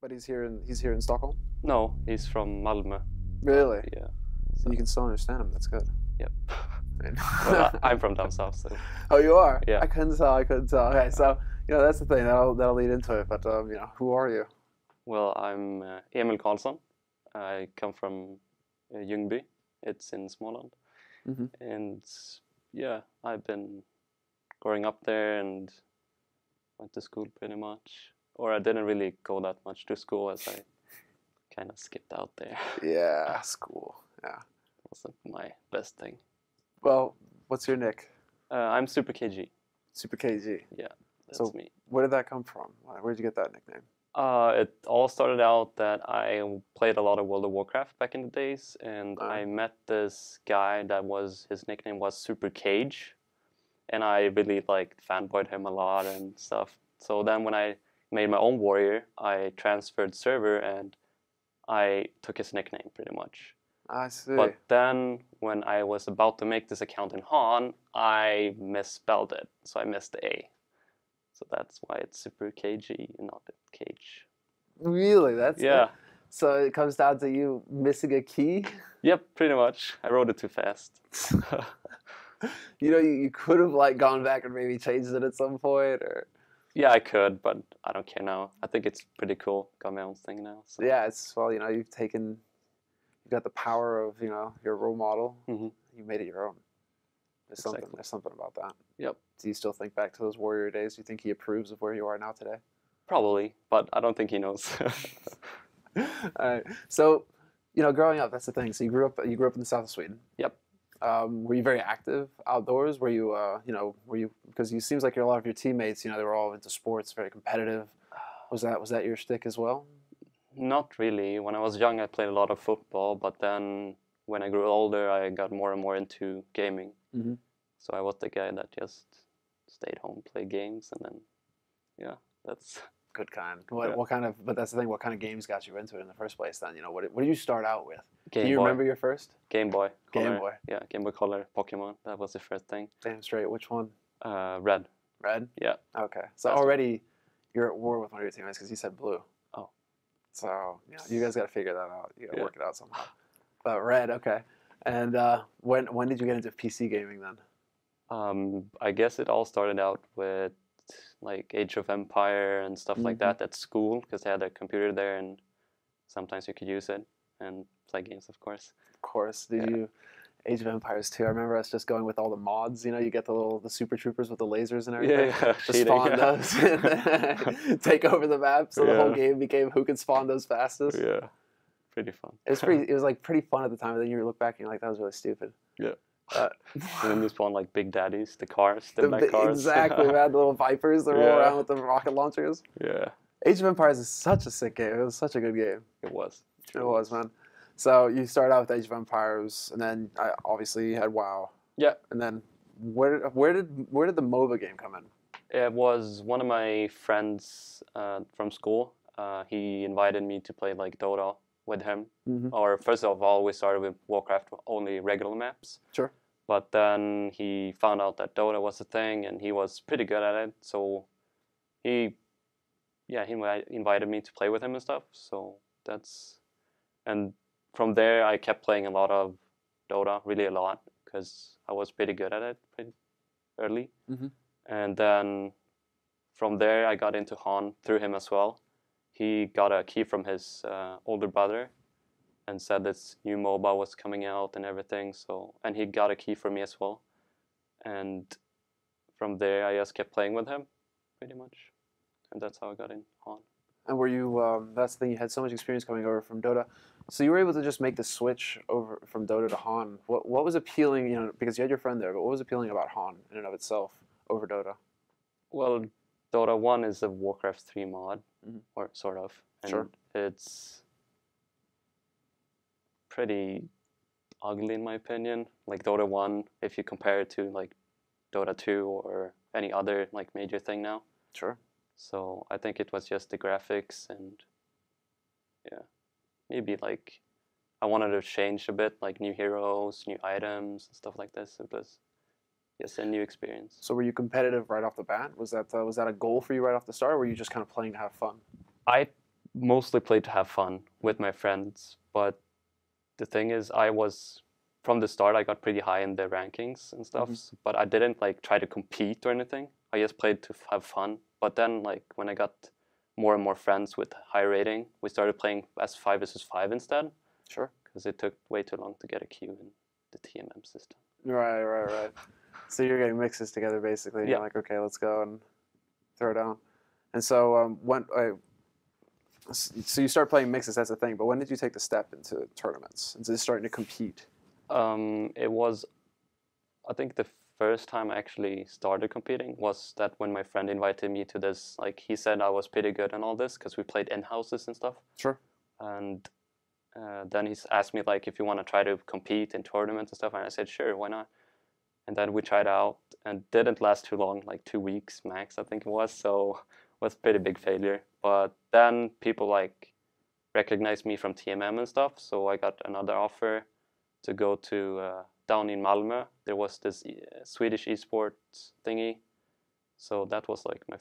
But he's here in Stockholm? No, he's from Malmö. Really? Yeah. So you can still understand him. That's good. Yep. Well, I'm from down south, so. Oh, you are? Yeah. I couldn't tell. Okay, so that's the thing. That'll lead into it. But who are you? Well, I'm Emil Karlsson. I come from Ljungby. It's in Småland. Mm-hmm. And yeah, I've been growing up there and went to school pretty much. Or I didn't really go that much to school as I kind of skipped out there. Yeah, school. Yeah. Wasn't my best thing. Well, what's your nick? I'm SuperKGE. SuperKGE. Yeah, that's So me. where did that come from? Where did you get that nickname? It all started out that I played a lot of World of Warcraft back in the days, and I met this guy that his nickname was SuperKGE, and I really fanboyed him a lot and stuff. So then when I made my own warrior, I transferred server and I took his nickname pretty much. I see. But then when I was about to make this account in HoN, I misspelled it, so I missed the A. So that's why it's SuperKGE and not Cage. Really? That's yeah. It? So it comes down to you missing a key? Yep, pretty much. I wrote it too fast. You could have gone back and maybe changed it at some point, or. Yeah, I could, but I don't care now. I think it's pretty cool. Got my own thing now. So. Yeah, you've got the power of your role model. Mm-hmm. You made it your own. There's something about that. Yep. Do you still think back to those warrior days? Do you think he approves of where you are now today? Probably, but I don't think he knows. All right. So, growing up, that's the thing. So you grew up in the south of Sweden. Yep. Were you very active outdoors? Were you, because it seems like a lot of your teammates, they were all into sports, very competitive. Was that your shtick as well? Not really. When I was young, I played a lot of football, but then when I grew older, I got more and more into gaming. Mm-hmm. So I was the guy that just stayed home, played games, and then, yeah, that's... Good kind. But that's the thing, what kind of games got you into it in the first place then? What did you start out with? Do you remember your first? Game Boy. Game Boy. Yeah, Game Boy Color, Pokemon. That was the first thing. Damn straight. Which one? Red. Red? Yeah. Okay. So already you're at war with one of your teammates because you said blue. Oh. So, you guys got to figure that out. You got to work it out somehow. But red, okay. And when did you get into PC gaming then? I guess it all started out with Age of Empire and stuff like that at school, because they had a computer there and sometimes you could use it and play games, of course. Of course. Did you Age of Empires 2? I remember us just going with all the mods. You get the super troopers with the lasers and everything. Yeah, just spawn those and take over the map. So the whole game became who could spawn those fastest. Yeah, pretty fun. It was pretty fun at the time, but then you look back and you're like, that was really stupid. Yeah. And then you spawn Big Daddies, the cars, the black cars. Exactly, man. The little Vipers that roll around with the rocket launchers. Yeah. Age of Empires is such a sick game. It was such a good game. It was. It was, man. So you started out with Age of Empires, and then obviously you had WoW. Yeah. And then where did the MOBA game come in? It was one of my friends from school. He invited me to play Dota with him. Mm-hmm. Or first of all, we started with Warcraft, only regular maps. Sure. But then he found out that Dota was a thing, and he was pretty good at it. So he invited me to play with him and stuff. So and from there I kept playing a lot of Dota, really a lot, because I was pretty good at it pretty early. Mm-hmm. And then from there I got into HoN through him as well. He got a key from his older brother and said this new MOBA was coming out and everything. And he got a key for me as well. And from there, I just kept playing with him, pretty much. And that's how I got in HoN. And were you, that's the thing, you had so much experience coming over from Dota. So you were able to just make the switch over from Dota to HoN. What was appealing, because you had your friend there, but what was appealing about HoN in and of itself over Dota? Well, Dota 1 is a Warcraft 3 mod, or sort of. And sure. It's pretty ugly in my opinion. Dota 1, if you compare it to Dota 2 or any other major thing now. Sure. So I think it was just the graphics and maybe I wanted to change a bit, new heroes, new items, and stuff like this. It was just a new experience. So were you competitive right off the bat? Was that a goal for you right off the start, or were you just kind of playing to have fun? I mostly played to have fun with my friends. But the thing is, from the start, I got pretty high in the rankings and stuff. But I didn't like try to compete or anything. I just played to have fun. But then, like when I got more and more friends with high rating, we started playing as 5 versus 5 instead. Sure. Because it took way too long to get a queue in the TMM system. Right. So you're getting mixes together basically. Yeah. You're like, okay, let's go and throw down. And so so you start playing mixes. That's the thing. But when did you take the step into tournaments, into starting to compete? It was, I think the first time I actually started competing was that when my friend invited me to this. Like he said I was pretty good and all this because we played in houses and stuff. Sure. And then he's asked me like if you want to try to compete in tournaments and stuff, and I said sure, why not? And then we tried out and didn't last too long, like 2 weeks max, I think it was. So it was a pretty big failure. But then people like recognized me from TMM and stuff, so I got another offer to go to down in Malmö. There was this Swedish esports thingy, so that was like my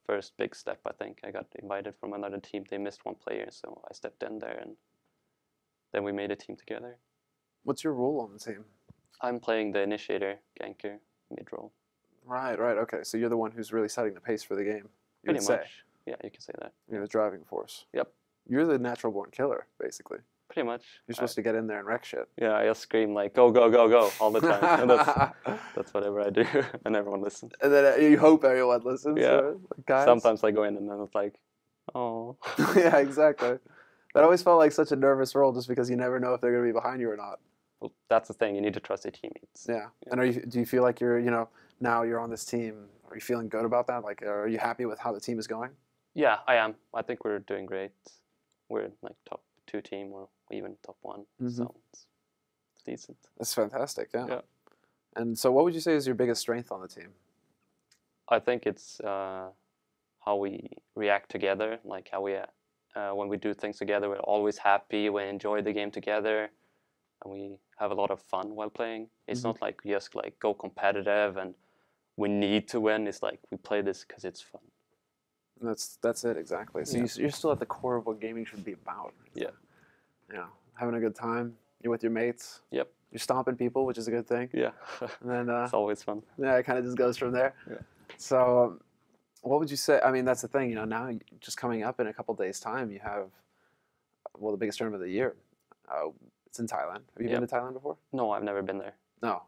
first big step. I think I got invited from another team. They missed one player, so I stepped in there, and then we made a team together. What's your role on the team? I'm playing the initiator, ganker, mid role. Right. Okay. So you're the one who's really setting the pace for the game. Pretty much. Yeah, you can say that. You're the driving force. Yep. You're the natural born killer, basically. Pretty much. You're supposed to get in there and wreck shit. Yeah, I just scream like go go go go all the time. And that's whatever I do, and everyone listens. And then you hope everyone listens. Yeah. Like, guys. Sometimes I go in and then it's like, oh. Yeah, exactly. That always felt like such a nervous role, just because you never know if they're going to be behind you or not. Well, that's the thing. You need to trust your teammates. Yeah. And do you feel like you're, now you're on this team? Are you feeling good about that? Like, are you happy with how the team is going? Yeah, I am. I think we're doing great. We're like top 2 team or even top 1, so it's decent. That's fantastic. Yeah. And so, what would you say is your biggest strength on the team? I think it's how we react together. Like how we, when we do things together, we're always happy. We enjoy the game together, and we have a lot of fun while playing. It's not like we just like go competitive and we need to win. It's like we play this because it's fun. That's it exactly. So you're still at the core of what gaming should be about. Yeah. Yeah, having a good time. You're with your mates. Yep. You're stomping people, which is a good thing. Yeah. And then it's always fun. Yeah, it kind of just goes from there. Yeah. So, what would you say? I mean, that's the thing. Now just coming up in a couple days' time, you have the biggest tournament of the year. It's in Thailand. Have you been to Thailand before? No, I've never been there. No.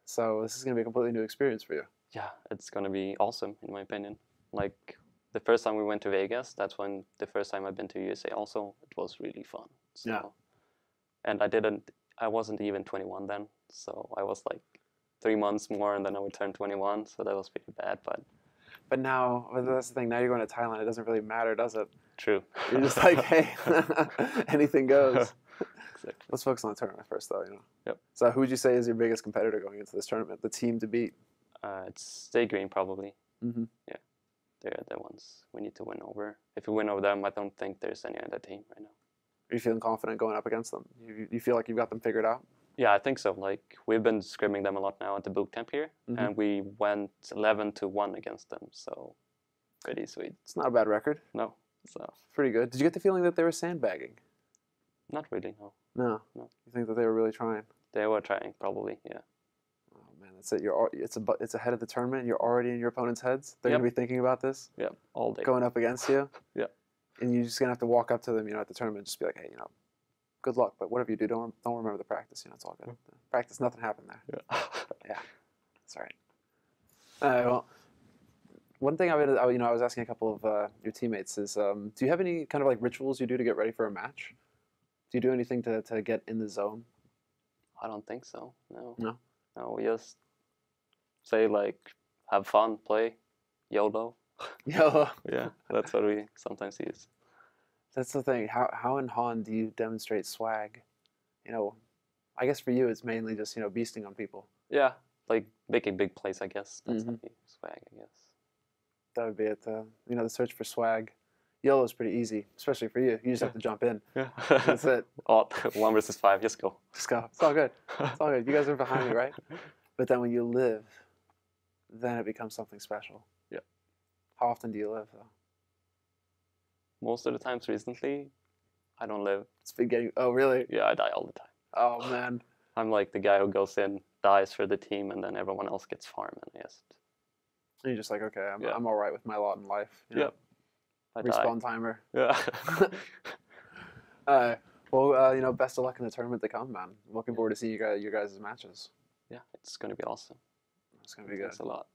So this is going to be a completely new experience for you. Yeah, it's going to be awesome in my opinion. Like the first time we went to Vegas, that's when the first time I've been to USA also. It was really fun. So, yeah. And I wasn't even 21 then. So I was like 3 months more and then I would turn 21. So that was pretty bad. But now, that's the thing, now you're going to Thailand. It doesn't really matter, does it? True. You're just like, hey, anything goes. Exactly. Let's focus on the tournament first, though. Yep. So who would you say is your biggest competitor going into this tournament? The team to beat? It's Stay Green, probably. Mm-hmm. Yeah. They're the ones we need to win over. If we win over them, I don't think there's any other team right now. Are you feeling confident going up against them? You feel like you've got them figured out? Yeah, I think so. Like we've been scrimming them a lot now at the boot camp here, and we went 11-1 against them. So pretty sweet. It's not a bad record. No, so pretty good. Did you get the feeling that they were sandbagging? Not really. No. No. You think that they were really trying? They were trying, probably. Yeah. Oh man, that's it. It's ahead of the tournament. You're already in your opponent's heads. They're gonna be thinking about this. Yeah, all day. Going up against you. Yeah. And you're just gonna have to walk up to them, at the tournament, just be like, hey, good luck. But whatever you do, don't remember the practice. It's all good. Practice, nothing happened there. Yeah. Yeah. That's all right. Well, one thing I was asking a couple of your teammates is, do you have any kind of like rituals you do to get ready for a match? Do you do anything to get in the zone? I don't think so. No. No, we just say like, have fun, play, YOLO. YOLO. Yeah, that's what we sometimes use. That's the thing. How in HoN do you demonstrate swag? I guess for you it's mainly just beasting on people. Yeah, like making big plays. I guess that's how you swag. I guess that would be it. The search for swag. YOLO is pretty easy, especially for you. You just have to jump in. Yeah, that's it. 1 versus 5. Just go. Just go. It's all good. It's all good. You guys are behind me, right? But then when you live, then it becomes something special. Yeah. How often do you live, though? most of the times recently, I don't live. It's been getting. Oh, really? Yeah, I die all the time. Oh man. I'm like the guy who goes in, dies for the team, and then everyone else gets farm, and I just. And you're just like, okay, Yeah. I'm all right with my lot in life. You know? Yep. I Respawn die. timer. Yeah. Well, you know, best of luck in the tournament to come, man. I'm looking forward to seeing you guys' matches. Yeah, it's gonna be awesome. It's gonna be good. Thanks a lot.